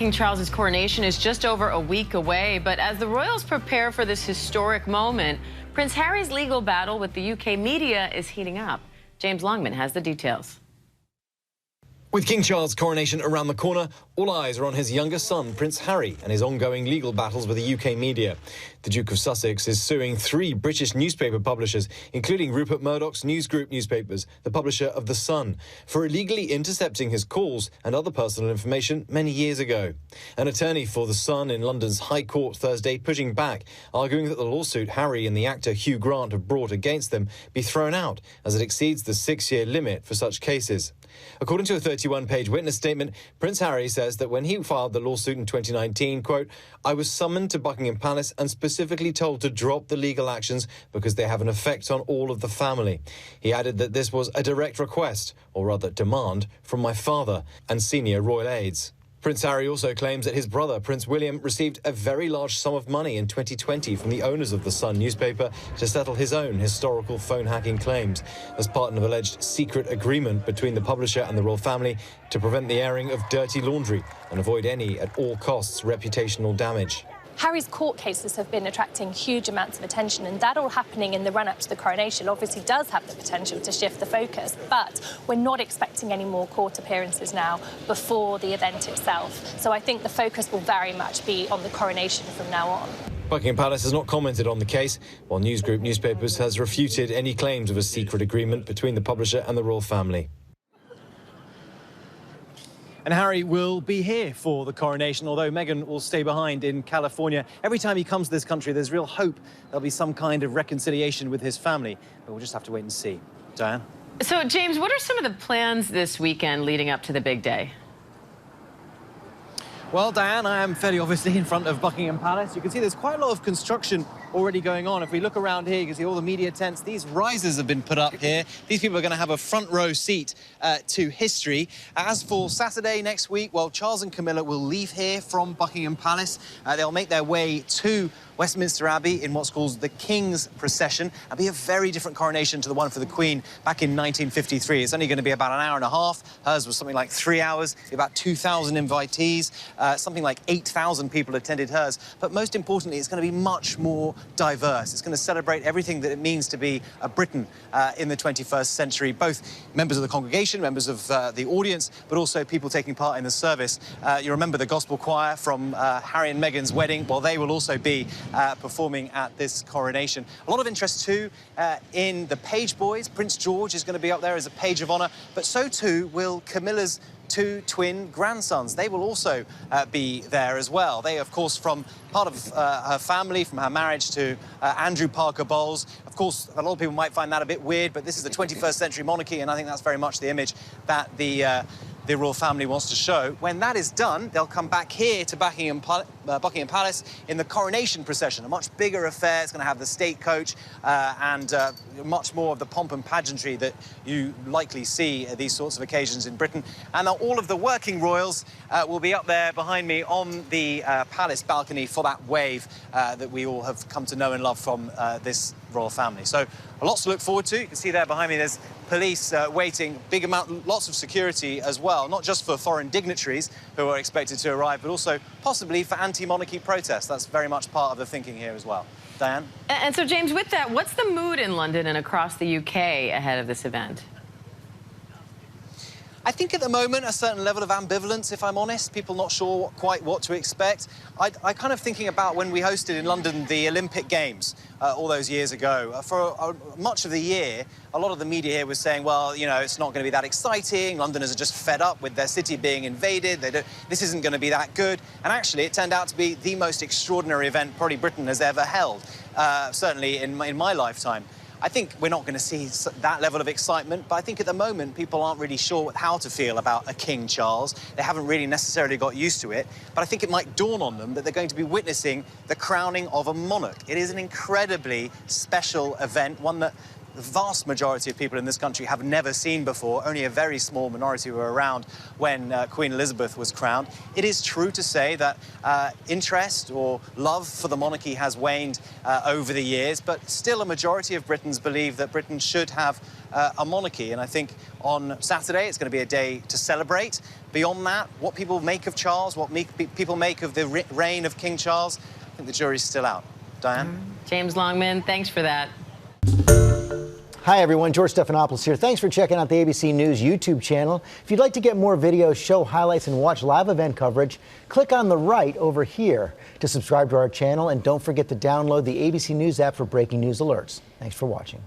King Charles's coronation is just over a week away, but as the royals prepare for this historic moment, Prince Harry's legal battle with the UK media is heating up. James Longman has the details. With King Charles' coronation around the corner, all eyes are on his younger son, Prince Harry, and his ongoing legal battles with the UK media. The Duke of Sussex is suing 3 British newspaper publishers, including Rupert Murdoch's News Group newspapers, the publisher of The Sun, for illegally intercepting his calls and other personal information many years ago. An attorney for The Sun in London's High Court Thursday pushing back, arguing that the lawsuit Harry and the actor Hugh Grant have brought against them be thrown out, as it exceeds the 6-year limit for such cases. According to a 31-page witness statement, Prince Harry says that when he filed the lawsuit in 2019, quote, "I was summoned to Buckingham Palace and specifically told to drop the legal actions because they have an effect on all of the family." He added that this was a direct request, or rather demand, from my father and senior royal aides. Prince Harry also claims that his brother, Prince William, received a very large sum of money in 2020 from the owners of the Sun newspaper to settle his own historical phone hacking claims, as part of an alleged secret agreement between the publisher and the royal family to prevent the airing of dirty laundry and avoid any, at all costs, reputational damage. Harry's court cases have been attracting huge amounts of attention, and that all happening in the run-up to the coronation obviously does have the potential to shift the focus. But we're not expecting any more court appearances now before the event itself. So I think the focus will very much be on the coronation from now on. Buckingham Palace has not commented on the case, while News Group newspapers has refuted any claims of a secret agreement between the publisher and the royal family. And Harry will be here for the coronation, although Meghan will stay behind in California. Every time he comes to this country, there's real hope there'll be some kind of reconciliation with his family. But we'll just have to wait and see. Diane? So, James, what are some of the plans this weekend leading up to the big day? Well, Diane, I am fairly obviously in front of Buckingham Palace. You can see there's quite a lot of construction already going on. If we look around here, you can see all the media tents. These risers have been put up here. These people are going to have a front row seat to history. As for Saturday next week, well, Charles and Camilla will leave here from Buckingham Palace. They'll make their way to Westminster Abbey in what's called the King's Procession. It'll be a very different coronation to the one for the Queen back in 1953. It's only going to be about an hour and a half. Hers was something like 3 hours, about 2,000 invitees. Something like 8,000 people attended hers. But most importantly, it's going to be much more diverse. It's going to celebrate everything that it means to be a Briton in the 21st century, both members of the congregation, members of the audience, but also people taking part in the service. You remember the gospel choir from Harry and Meghan's wedding? Well, they will also be performing at this coronation. A lot of interest, too, in the page boys. Prince George is going to be up there as a page of honour, but so, too, will Camilla's 2 twin grandsons. They will also be there as well. They, of course, from part of her family, from her marriage to Andrew Parker Bowles. Of course, a lot of people might find that a bit weird, but this is the 21st century monarchy, and I think that's very much the image that the royal family wants to show. When that is done, they'll come back here to Buckingham Palace in the coronation procession, a much bigger affair. It's going to have the state coach and much more of the pomp and pageantry that you likely see at these sorts of occasions in Britain. And all of the working royals will be up there behind me on the palace balcony for that wave that we all have come to know and love from this royal family. So lots to look forward to. You can see there behind me there's police waiting, big amount, lots of security as well, not just for foreign dignitaries who are expected to arrive, but also possibly for anti-monarchy protests. That's very much part of the thinking here as well. Diane? And so, James, with that, what's the mood in London and across the UK ahead of this event? I think at the moment a certain level of ambivalence, if I'm honest. People not sure quite what to expect. I kind of thinking about when we hosted in London the Olympic Games all those years ago. For much of the year, a lot of the media here was saying, well, you know, it's not going to be that exciting. Londoners are just fed up with their city being invaded. This isn't going to be that good. And actually, it turned out to be the most extraordinary event probably Britain has ever held, certainly in my lifetime. I think we're not going to see that level of excitement, but I think at the moment people aren't really sure how to feel about a King Charles. They haven't really necessarily got used to it, but I think it might dawn on them that they're going to be witnessing the crowning of a monarch. It is an incredibly special event, one that the vast majority of people in this country have never seen before. Only a very small minority were around when Queen Elizabeth was crowned. It is true to say that interest or love for the monarchy has waned over the years, but still a majority of Britons believe that Britain should have a monarchy. And I think on Saturday, it's going to be a day to celebrate. Beyond that, what people make of Charles, what people make of the reign of King Charles, I think the jury's still out. Diane? James Longman, thanks for that. Hi, everyone. George Stephanopoulos here. Thanks for checking out the ABC News YouTube channel. If you'd like to get more videos, show highlights, and watch live event coverage, click on the right over here to subscribe to our channel. And don't forget to download the ABC News app for breaking news alerts. Thanks for watching.